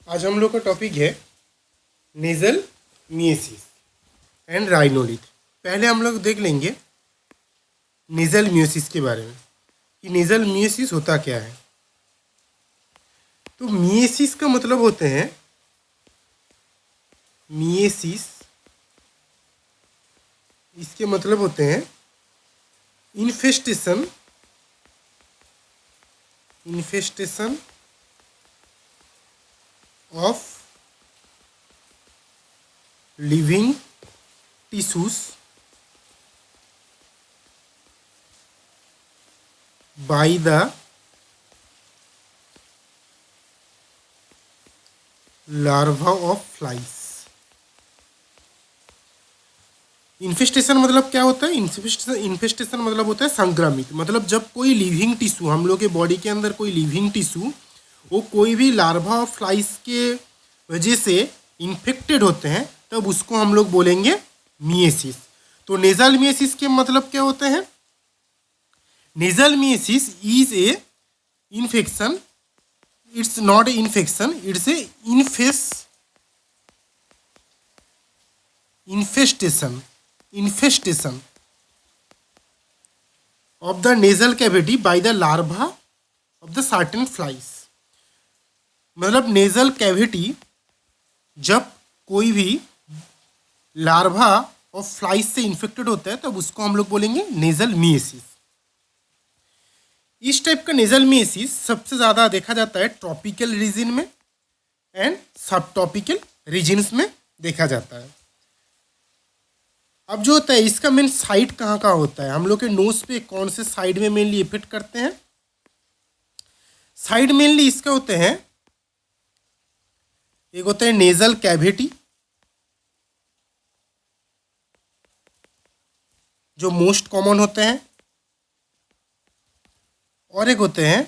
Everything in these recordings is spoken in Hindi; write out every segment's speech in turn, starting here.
आज हम लोग का टॉपिक है नेजल मिएसिस एंड राइनोलिथ। पहले हम लोग देख लेंगे नेजल मियोसिस के बारे में कि नेजल मियोसिस होता क्या है। तो मिएसिस का मतलब होते हैं मिएसिस, इसके मतलब होते हैं infestation of living tissues by the larva of flies। Infestation मतलब क्या होता है? इन्फेस्टेशन मतलब होता है संक्रमित। मतलब जब कोई लिविंग टिश्यू, हम लोग के बॉडी के अंदर कोई लिविंग टिश्यू वो कोई भी लार्वा ऑफ फ्लाइज के वजह से इन्फेक्टेड होते हैं, तब उसको हम लोग बोलेंगे मिएसिस। तो नेजल मिएसिस के मतलब क्या होते हैं? Nasal myiasis is a infection, it's not infection, it's a infestation of the nasal cavity by the larva of the certain flies। मतलब नेजल कैविटी जब कोई भी लार्वा ऑफ फ्लाइज से इन्फेक्टेड होता है तब उसको हम लोग बोलेंगे नेजल मिएसिस। इस टाइप का नेजल मिएसिस सबसे ज़्यादा देखा जाता है ट्रॉपिकल रीजन में एंड सब ट्रॉपिकल रीजन्स में देखा जाता है। अब जो होता है इसका मेन साइड कहाँ कहाँ होता है? हम लोग के नोज पे कौन से साइड में मेनली इफेक्ट करते हैं? साइड मेनली इसका होते हैं, एक होता है नेजल कैविटी जो मोस्ट कॉमन होते हैं, और एक होते हैं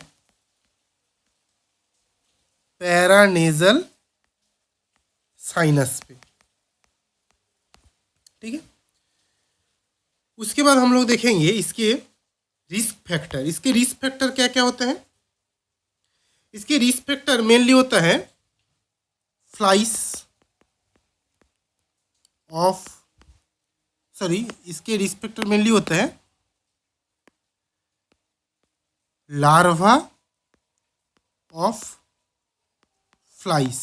पैरानेजल साइनस पे। ठीक है, उसके बाद हम लोग देखेंगे इसके रिस्क फैक्टर। इसके रिस्क फैक्टर क्या क्या होते हैं? इसके रिस्क फैक्टर मेनली होता है इसके रिस्क फैक्टर मेनली होता है लार्वा ऑफ फ्लाइज।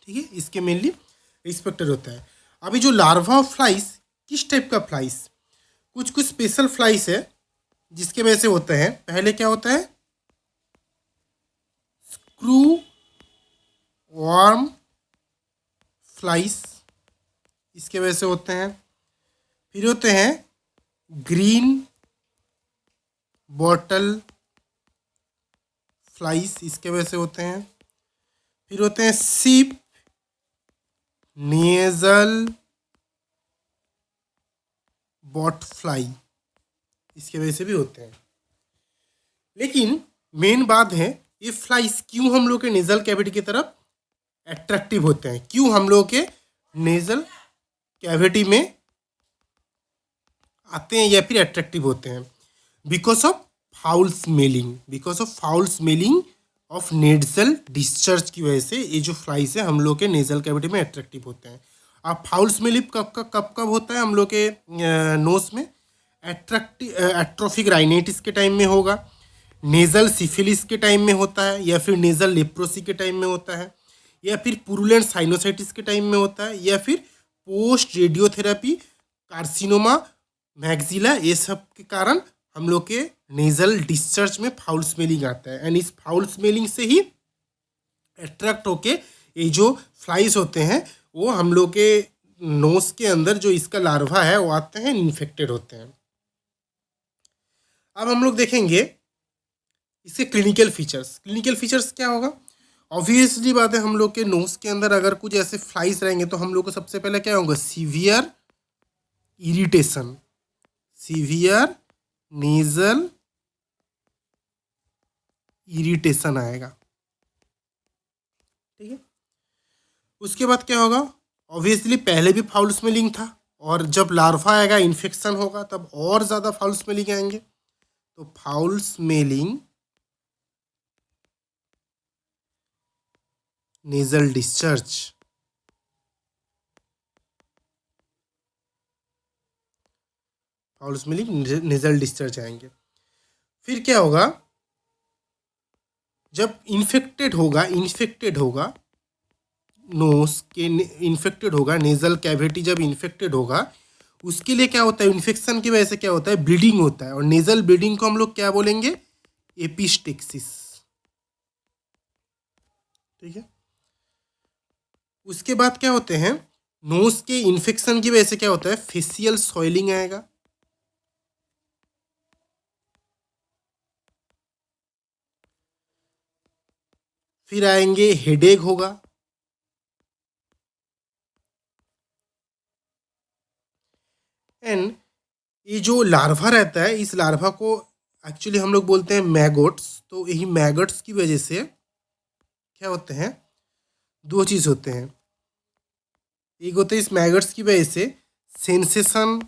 ठीक है, इसके मेनली रिस्क फैक्टर होता है। अभी जो लार्वा ऑफ फ्लाइज किस टाइप का फ्लाइज? कुछ कुछ स्पेशल फ्लाइज है जिसके वजह से होते हैं। पहले क्या होता है? स्क्रू वर्म फ्लाइज, इसके वजह से होते हैं। फिर होते हैं ग्रीन बॉटल फ्लाइज, इसके वजह से होते हैं। फिर होते हैं सिप नेजल बॉट फ्लाई, इसके वजह से भी होते हैं। लेकिन मेन बात है ये फ्लाइज क्यों हम लोग के नेजल कैविटी की तरफ अट्रैक्टिव होते हैं? क्यों हम लोग के नेजल कैविटी में आते हैं या फिर अट्रैक्टिव होते हैं? Because of foul smelling of nasal discharge की वजह से ये जो फ्लाइज है हम लोग के नेजल कैविटी में अट्रैक्टिव होते हैं। अब फाउल स्मेलिंग कब होता है हम लोग के नोज में? एट्रोफिक राइनाइटिस के टाइम में होगा, नेजल सिफिलिस के टाइम में होता है, या फिर नेजल लेप्रोसी के टाइम में होता है, या फिर पुरुलेंट साइनोसाइटिस के टाइम में होता है, या फिर पोस्ट रेडियोथेरेपी कार्सिनोमा मैक्सिला, ये सब के कारण हम लोग के नेजल डिस्चार्ज में फाउल स्मेलिंग आता है। एंड इस फाउल स्मेलिंग से ही अट्रैक्ट होके ये जो फ्लाइज होते हैं वो हम लोग के नोज के अंदर जो इसका लार्वा है वो आते हैं, इन्फेक्टेड होते हैं। अब हम लोग देखेंगे इसके क्लिनिकल फीचर्स क्या होगा? ऑब्वियसली बात है, हम लोग के नोज के अंदर अगर कुछ ऐसे फ्लाइज रहेंगे तो हम लोग को सबसे पहले क्या होगा? सीवियर नेजल इरिटेशन आएगा। ठीक है, उसके बाद क्या होगा? ऑब्वियसली पहले भी फाउल स्मेलिंग था, और जब लार्वा आएगा इन्फेक्शन होगा तब और ज़्यादा फाउल स्मेलिंग आएंगे। तो foul smelling nasal discharge, foul smelling nasal discharge आएंगे। फिर क्या होगा, जब इन्फेक्टेड होगा नोस के, इन्फेक्टेड होगा नेजल कैविटी, जब इन्फेक्टेड होगा उसके लिए क्या होता है, इन्फेक्शन की वजह से क्या होता है, ब्लीडिंग होता है। और नेजल ब्लीडिंग को हम लोग क्या बोलेंगे, एपिस्टेक्सिस। ठीक है। उसके बाद क्या होते हैं, नोज के इन्फेक्शन की वजह से क्या होता है, फेशियल सॉइलिंग आएगा। फिर आएंगे हेडेक होगा। एंड ये जो लार्वा रहता है, इस लार्वा को एक्चुअली हम लोग बोलते हैं मैगोट्स। तो यही मैगोट्स की वजह से क्या होते हैं, दो चीज़ होते हैं। एक होता है इस मैगोट्स की वजह से सेंसेशन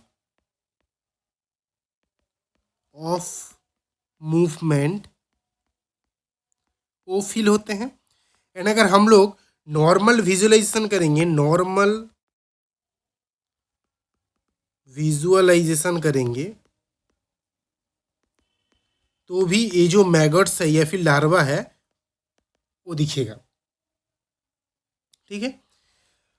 ऑफ मूवमेंट वो फील होते हैं। एंड अगर हम लोग नॉर्मल विजुअलाइजेशन करेंगे, तो भी ये जो मैगट्स है या फिर लार्वा है वो दिखेगा। ठीक है।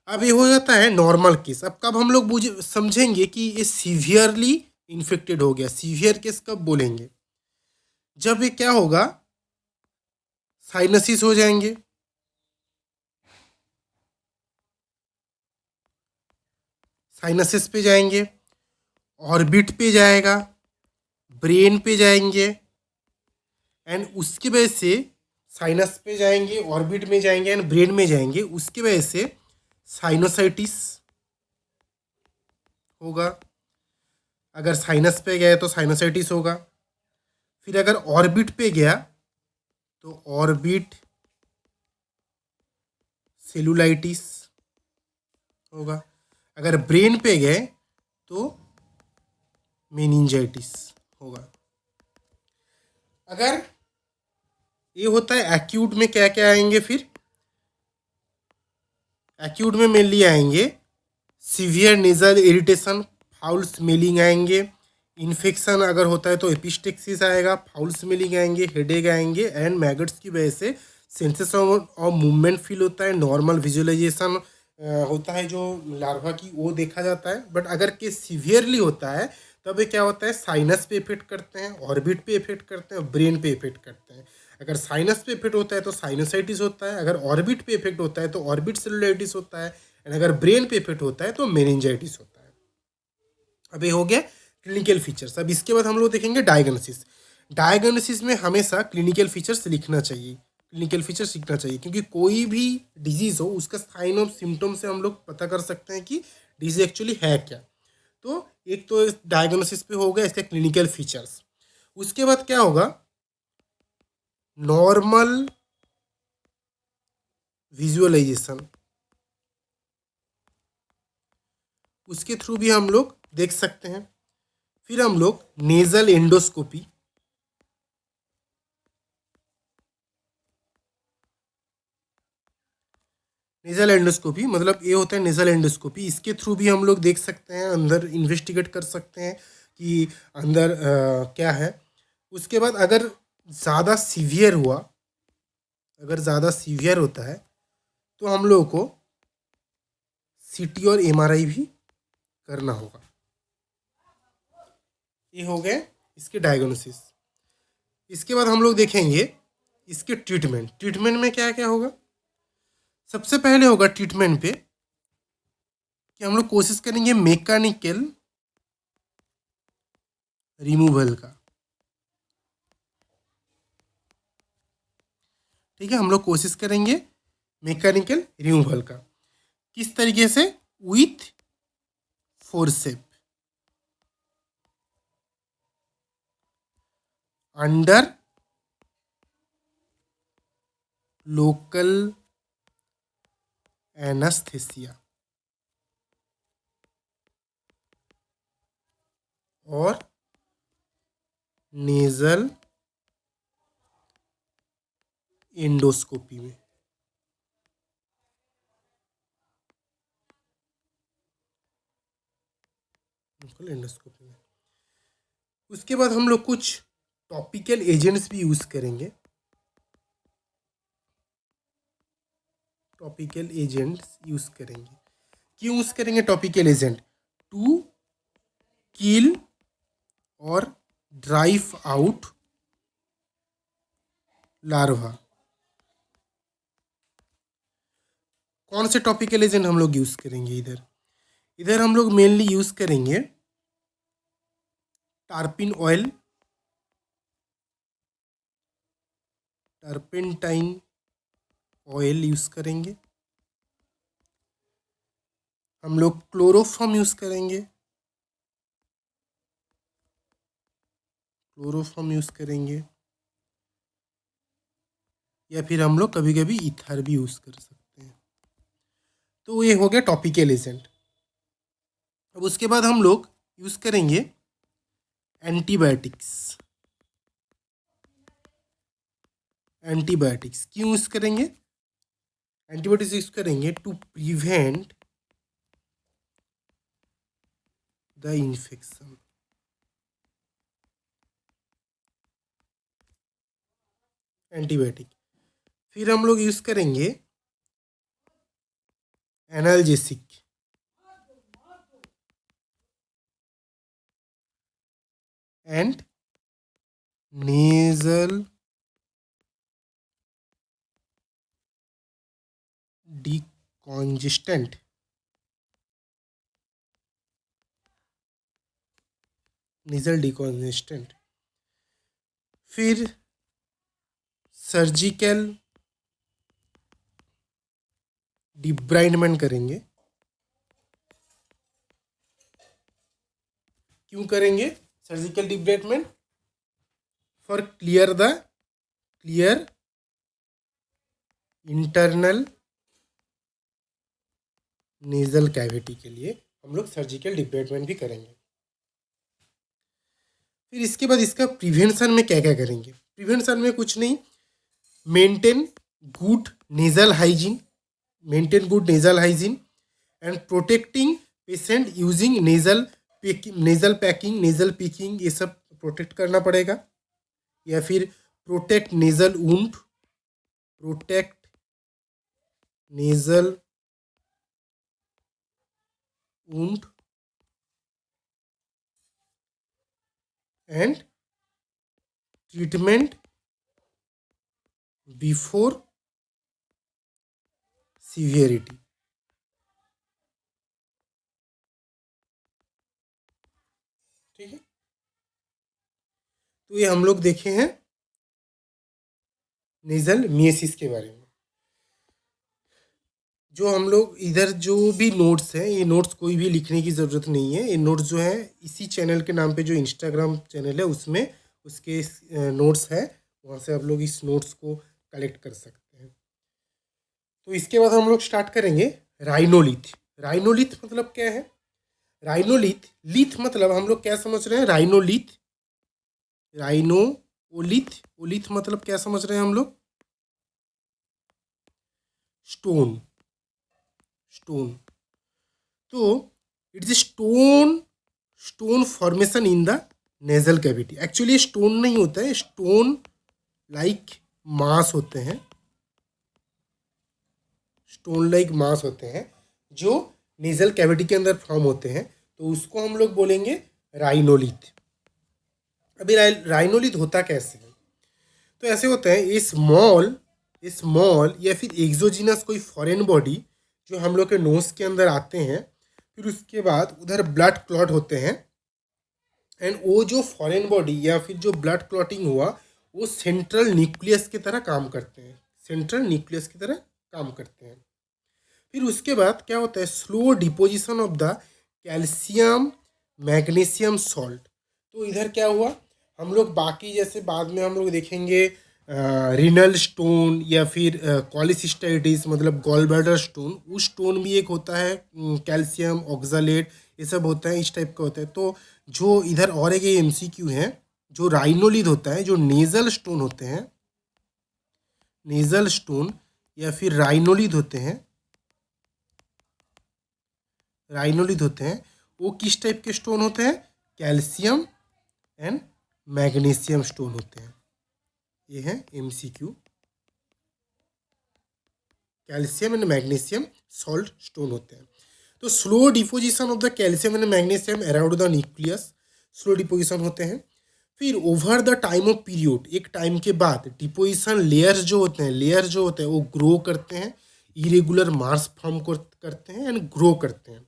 अब ये हो जाता है नॉर्मल केस। अब कब हम लोग समझेंगे कि ये सीवियरली इन्फेक्टेड हो गया, सीवियर केस कब बोलेंगे, जब ये क्या होगा, साइनसिस हो जाएंगे, साइनसिस पे जाएंगे, ऑर्बिट पे जाएगा, ब्रेन पे जाएंगे। एंड उसकी वजह से साइनस पे जाएंगे, ऑर्बिट में जाएंगे एंड ब्रेन में जाएंगे। उसकी वजह से साइनोसाइटिस होगा। अगर साइनस पे गया तो साइनोसाइटिस होगा। फिर अगर ऑर्बिट पे गया तो ऑर्बिट सेलुलाइटिस होगा। अगर ब्रेन पे गए तो मेनिंजाइटिस होगा। अगर ये होता है एक्यूट में, क्या क्या आएंगे, फिर एक्यूट में मेनली आएंगे severe nasal irritation, foul smelling आएंगे। इन्फेक्शन अगर होता है तो एपिस्टेक्सिस आएगा, फाउल स्मेलिंग आएंगे, हेडेक आएंगे एंड मैगट्स की वजह से सेंसेशन ऑफ मूवमेंट फील होता है, नॉर्मल विजुअलाइजेशन होता है जो लार्वा की वो देखा जाता है। बट अगर केस सीवियरली होता है तब ये क्या होता है, साइनस पे इफेक्ट करते हैं, ऑर्बिट पे इफेक्ट करते हैं, ब्रेन पे इफेक्ट करते हैं। अगर साइनस पे इफेक्ट होता है तो साइनोसाइटिस होता है, अगर ऑर्बिट पे इफेक्ट होता है तो ऑर्बिट सेलुलाइटिस होता है, एंड अगर ब्रेन पे इफेक्ट होता है तो मेनिंजाइटिस होता है। अब ये हो गया क्लिनिकल फीचर्स। अब इसके बाद हम लोग देखेंगे डायग्नोसिस। डायग्नोसिस में हमेशा क्लिनिकल फीचर्स लिखना चाहिए, क्लिनिकल फीचर्स लिखना चाहिए, क्योंकि कोई भी डिजीज़ हो उसका साइन ऑफ सिम्टम से हम लोग पता कर सकते हैं कि डिजीज एक्चुअली है क्या। तो एक तो डायग्नोसिस पे हो गया इसके क्लिनिकल फीचर्स। उसके बाद क्या होगा, नॉर्मल विजुअलाइजेशन, उसके थ्रू भी हम लोग देख सकते हैं। फिर हम लोग नेजल एंडोस्कोपी, नेजल एंडोस्कोपी मतलब ये होता है नेजल एंडोस्कोपी, इसके थ्रू भी हम लोग देख सकते हैं, अंदर इन्वेस्टिगेट कर सकते हैं कि अंदर क्या है। उसके बाद अगर ज़्यादा सीवियर हुआ, अगर ज़्यादा सीवियर होता है तो हम लोगों को सीटी और एमआरआई भी करना होगा। ये हो गए इसके डायग्नोसिस। इसके बाद हम लोग देखेंगे इसके ट्रीटमेंट। ट्रीटमेंट में क्या क्या होगा, सबसे पहले होगा ट्रीटमेंट पे कि हम लोग कोशिश करेंगे मैकेनिकल रिमूवल का। ठीक है, हम लोग कोशिश करेंगे मैकेनिकल रिमूवल का। किस तरीके से, विथ फोर्सेप, अंडर लोकल एनास्थेसिया और नेजल एंडोस्कोपी में। ब्रोंकल एंडोस्कोपी में। उसके बाद हम लोग कुछ टॉपिकल एजेंट्स भी यूज़ करेंगे। टॉपिकल एजेंट्स यूज़ करेंगे। क्यों यूज़ करेंगे टॉपिकल एजेंट? टू किल और ड्राइव आउट लार्वा। कौन से टॉपिकल एजेंट हम लोग यूज़ करेंगे? इधर हम लोग मेनली यूज़ करेंगे टार्पिन ऑयल, टर्पेंटाइन ऑयल यूज़ करेंगे। हम लोग क्लोरोफॉर्म यूज़ करेंगे, या फिर हम लोग कभी कभी ईथर भी यूज़ कर सकते हैं। तो ये हो गया टॉपिकल एजेंट। अब उसके बाद हम लोग यूज़ करेंगे एंटीबायोटिक्स। क्यों यूज़ करेंगे? एंटीबायोटिक्स यूज़ करेंगे to prevent the infection. Antibiotic. फिर हम लोग यूज़ करेंगे एनाल्जेसिक। And nasal डिकॉन्जेस्टेंट। फिर सर्जिकल डिब्राइडमेंट करेंगे। क्यों करेंगे surgical debridement? For clear internal nasal cavity के लिए हम लोग सर्जिकल डिब्राइडमेंट भी करेंगे। फिर इसके बाद इसका प्रिवेंशन में क्या क्या करेंगे? प्रिवेंशन में कुछ नहीं, maintain good nasal hygiene and protecting patient using nasal packing, nasal picking, ये सब प्रोटेक्ट करना पड़ेगा। या फिर protect nasal wound and treatment before severity. ठीक है, तो ये हम लोग देखे हैं नेजल मिएसिस के बारे में। जो हम लोग इधर जो भी नोट्स हैं, ये नोट्स कोई भी लिखने की ज़रूरत नहीं है। ये नोट्स जो है इसी चैनल के नाम पे जो इंस्टाग्राम चैनल है उसमें उसके नोट्स है, वहाँ से आप लोग इस नोट्स को कलेक्ट कर सकते हैं। तो इसके बाद हम लोग स्टार्ट करेंगे राइनोलिथ। राइनोलिथ मतलब क्या है? लिथ मतलब हम लोग क्या समझ रहे हैं? ओलिथ मतलब क्या समझ रहे हैं हम लोग? स्टोन। तो it's stone formation in the nasal cavity. Actually stone नहीं होता है, स्टोन लाइक मास होते हैं जो नेजल कैविटी के अंदर फॉर्म होते हैं, तो उसको हम लोग बोलेंगे राइनोलिथ। अभी राइनोलिथ होता कैसे है? तो ऐसे होता है, स्मॉल या फिर एक्सोजिनस कोई फॉरेन बॉडी जो हम लोग के नोज के अंदर आते हैं, फिर उसके बाद उधर ब्लड क्लॉट होते हैं, एंड वो जो फॉरेन बॉडी या फिर जो ब्लड क्लॉटिंग हुआ वो सेंट्रल न्यूक्लियस की तरह काम करते हैं। फिर उसके बाद क्या होता है? Slow deposition of the calcium magnesium salt. तो इधर क्या हुआ, हम लोग बाकी जैसे बाद में हम लोग देखेंगे रिनल स्टोन या फिर कॉलिसिस्टाइटिस मतलब गॉल ब्लैडर स्टोन, उस स्टोन भी एक होता है, कैल्शियम ऑक्सालेट, ये सब होता है, इस टाइप का होता है। तो जो इधर और एक एमसीक्यू है, जो राइनोलिथ होता है, जो नेजल स्टोन होते हैं, या फिर राइनोलिथ होते हैं, वो किस टाइप के स्टोन होते हैं? कैल्शियम एंड मैग्नीशियम स्टोन होते हैं। ये है MCQ। Calcium and magnesium salt stone होते हैं। तो slow deposition of the calcium and magnesium around the nucleus, slow deposition होते हैं। फिर over the time of period, एक टाइम के बाद डिपोजिशन लेयर जो होते हैं वो ग्रो करते हैं, इरेगुलर मास फॉर्म करते हैं एंड ग्रो करते हैं।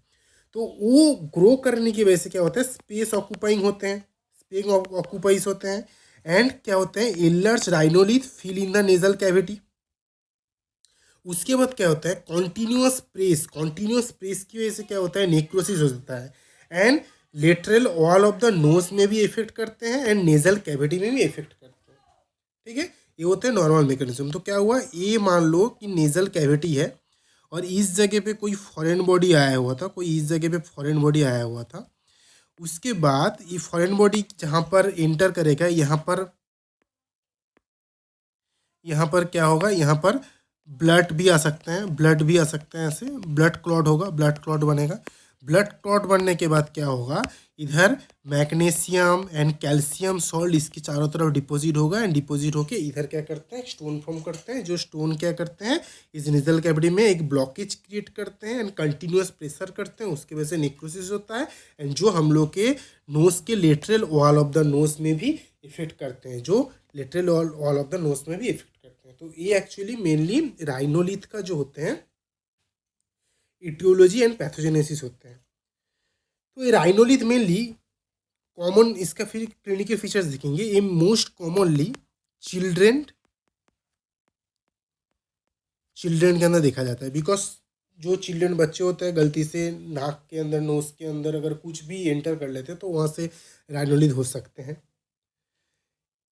तो वो ग्रो करने की वजह से क्या होता है? स्पेस ऑक्यूपाइंग होते हैं, स्पेस ऑक्यूपाइज होते हैं। एंड क्या होते हैं? एलर्ज rhinolith fill in the nasal cavity. उसके बाद क्या होता है? कॉन्टिन्यूस प्रेस की वजह से क्या होता है? नेक्रोसिस हो जाता है and lateral wall of the nose में भी इफेक्ट करते हैं एंड नेजल कैविटी में भी इफेक्ट करते हैं। ठीक है, ये होते हैं नॉर्मल मैकेनिज्म। तो क्या हुआ? ये मान लो कि नेजल कैविटी है और इस जगह पे कोई फॉरेन बॉडी आया हुआ था, उसके बाद ये फॉरेन बॉडी जहाँ पर एंटर करेगा, यहाँ पर क्या होगा? यहाँ पर ब्लड भी आ सकते हैं ऐसे ब्लड क्लॉट होगा, ब्लड क्लॉट बनेगा। ब्लड क्लॉट बनने के बाद क्या होगा? इधर मैग्नीशियम एंड कैल्शियम सॉल्ट इसके चारों तरफ डिपॉजिट होगा एंड डिपॉजिट होके इधर क्या करते हैं? स्टोन फॉर्म करते हैं। जो स्टोन क्या करते हैं? इस नेजल कैविटी में एक ब्लॉकेज क्रिएट करते हैं एंड कंटिन्यूअस प्रेशर करते हैं, उसकी वजह से नेक्रोसिस होता है एंड जो हम लोग के नोज के lateral wall of the nose में भी इफेक्ट करते हैं, तो ये एक्चुअली मेनली राइनोलिथ का जो होते हैं इटियोलॉजी एंड पैथोजेनेसिस होते हैं। तो ये राइनोलिथ मेनली कॉमन, इसका फिर क्लिनिकल फीचर्स दिखेंगे। ये मोस्ट कॉमनली चिल्ड्रेन के अंदर देखा जाता है, बिकॉज जो चिल्ड्रेन बच्चे होते हैं गलती से नाक के अंदर, नोज के अंदर अगर कुछ भी एंटर कर लेते हैं तो वहाँ से राइनोलिथ हो सकते हैं।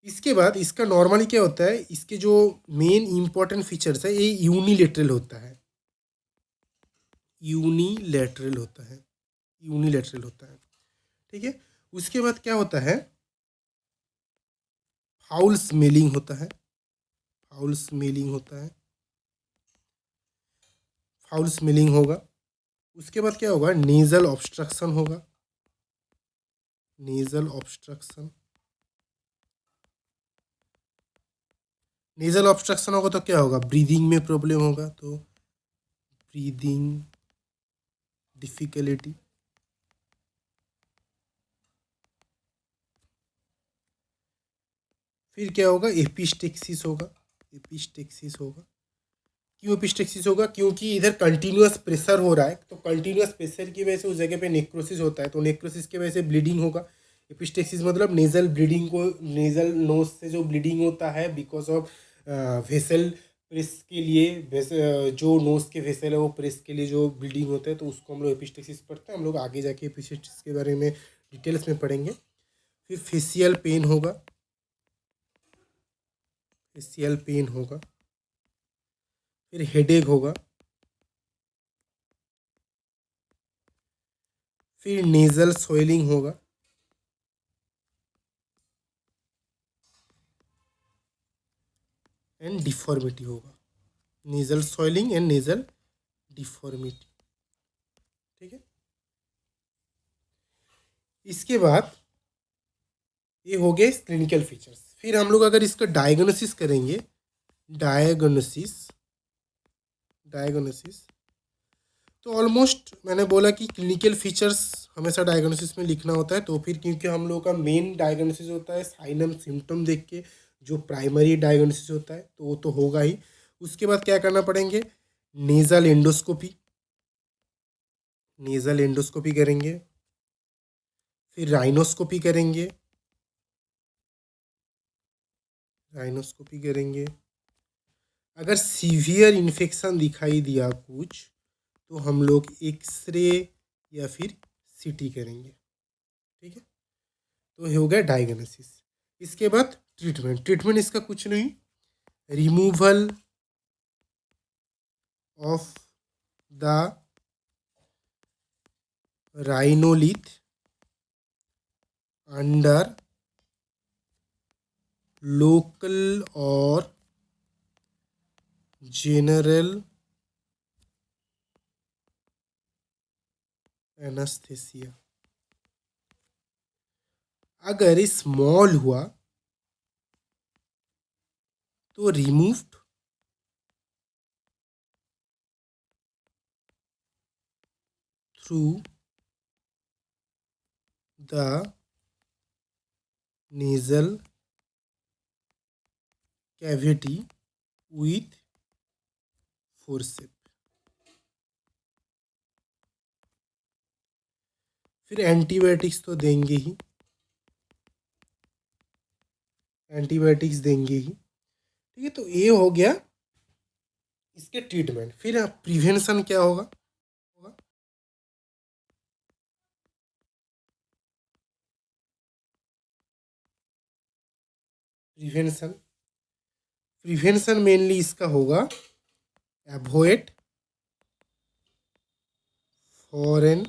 इसके बाद इसका नॉर्मली क्या होता है? इसके जो मेन इंपॉर्टेंट फीचर्स है, ये यूनिलेटरल होता है। ठीक है। उसके बाद क्या होता है? फाउल स्मेलिंग होता है। फाउल स्मेलिंग होगा। उसके बाद क्या होगा? नेजल ऑब्स्ट्रक्शन होगा। नेजल ऑब्स्ट्रक्शन होगा तो क्या होगा? ब्रीदिंग में प्रॉब्लम होगा, तो ब्रीदिंग डिफिकल्टी। फिर क्या होगा? एपिस्टेक्सिस होगा। क्यों एपिस्टेक्सिस होगा? क्योंकि इधर कंटिन्यूअस प्रेशर हो रहा है, तो कंटिन्यूअस प्रेशर की वजह से उस जगह पे नेक्रोसिस होता है, तो नेक्रोसिस की वजह से ब्लीडिंग होगा। एपिस्टेक्सिस मतलब नेजल नोज से जो ब्लीडिंग होता है बिकॉज ऑफ वेसल प्रेस के लिए, जो नोज के वेसल है वो प्रेस के लिए जो ब्लीडिंग होता है, तो उसको हम लोग एपिस्टेक्सिस पढ़ते हैं। हम लोग आगे जाके एपिस्टेक्सिस के बारे में डिटेल्स में पढ़ेंगे। फिर फेशियल पेन होगा। फिर हेडेक होगा। फिर नेजल स्वेलिंग होगा। एंड डिफॉर्मिटी होगा। Nasal swelling and nasal deformity. ठीक है। इसके बाद ये हो गए क्लिनिकल फीचर्स। फिर हम लोग अगर इसका डायग्नोसिस करेंगे, डायग्नोसिस तो ऑलमोस्ट मैंने बोला कि क्लिनिकल फीचर्स हमेशा डायग्नोसिस में लिखना होता है, तो फिर क्योंकि हम लोग का मेन डायग्नोसिस होता है साइनम सिम्टम देख के, जो प्राइमरी डायग्नोसिस होता है तो वो तो होगा ही। उसके बाद क्या करना पड़ेंगे? नेजल एंडोस्कोपी करेंगे। फिर राइनोस्कोपी करेंगे। अगर सीवियर इन्फेक्शन दिखाई दिया कुछ, तो हम लोग एक्सरे या फिर सीटी करेंगे। ठीक है, तो हो गया डायग्नोसिस। इसके बाद ट्रीटमेंट इसका कुछ नहीं, removal of the rhinolith under local और जनरल एनेस्थीसिया। अगर स्मॉल हुआ तो removed through the nasal cavity with forcep. फिर एंटीबायोटिक्स तो देंगे ही, एंटीबायोटिक्स देंगे ही, ठीक है। तो ये हो गया इसके ट्रीटमेंट। फिर प्रिवेंशन क्या होगा? प्रिवेंशन, प्रिवेंशन मेनली इसका होगा avoid foreign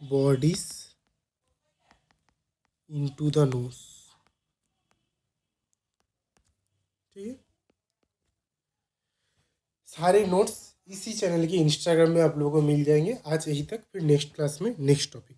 bodies into the nose, ठीक है। सारे नोट्स इसी चैनल के इंस्टाग्राम में आप लोगों को मिल जाएंगे। आज यही तक, फिर नेक्स्ट क्लास में नेक्स्ट टॉपिक।